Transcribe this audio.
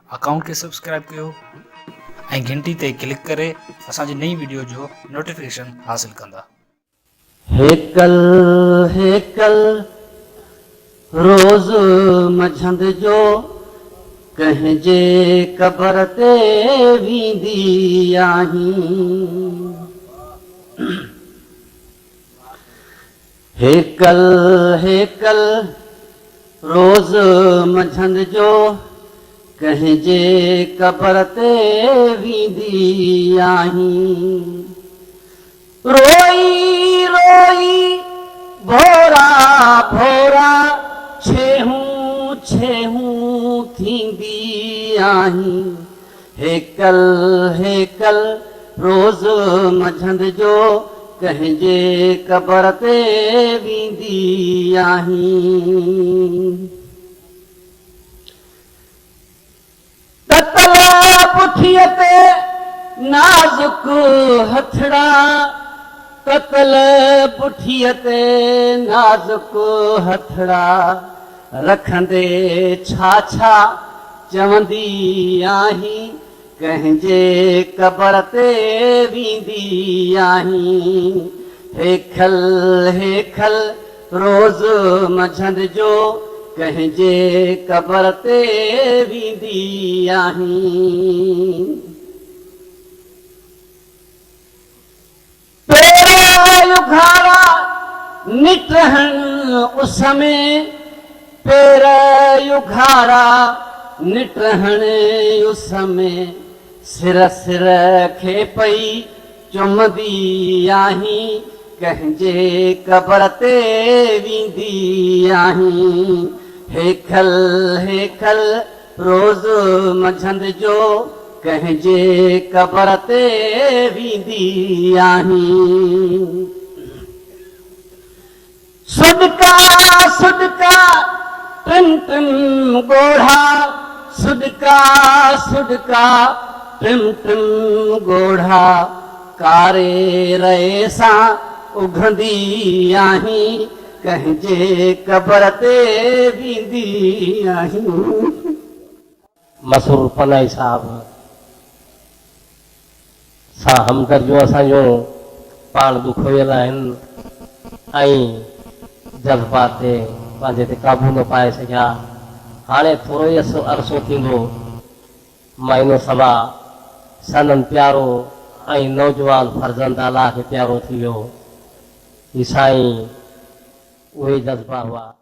Account खे subscribe कयो ऐं घंटी ते क्लिक करे असांजी नई वीडियो जो नोटिफिकेशन हासिल कंदा। हेकल हेकल रोज़ मंझंद जो कंहिंजे क़बर ते वेंदी आहीं। हेकल हेकल रोज़ मंझंद जो कंहिंजे क़बर ते वेंदी आहीं। रोई रोई भोरा भोरा छेहूं छेहूं थींदी आहीं। हेकल हेकल रोज़ मंझंद जो कंहिंजे क़बर ते वेंदी आहीं। ततल पुठीअ ते नाज़ुक हथड़ा, ततल पुठीअ ते नाज़ुक हथड़ा, रखंदे छा छा चवंदी आहीं। कंहिंजे क़बर ते वेंदी आहीं। हेखल हेखल रोज़ मंझंद जो कंहिंजे क़बर ते वेंदी आहीं। युघारा निटहन उस में, पेर युघारा निटहन उस में, सिर सिर खे पई चुमंदी आहीं। कंहिंजे क़बर ते वेंदी आहीं। हेखल हेखल रोज़ मंझंद जो कंहिंजे क़बर ते वेंदी आहीं। सुडका सुडका टिन टिन ॻोढ़ा, सुडका सुडका टिन टिन ॻोढ़ा, कारे रए सां उघंदी आहीं। कंहिंजे क़बर ते वेंदी आहीं। मशहूर पनाई साहब सां हमदर्दियूं असांजो पाण दुखोयल आहिनि ऐं जज़्बात ते पंहिंजे ते काबू न पाए सघिया। हाणे थोरो ई अरसो थींदो महीनो सवा सननि प्यारो ऐं नौजवान फर्ज़ंद अलाह खे प्यारो थी वियो। ही साईं उहे जज़्बा हुआ।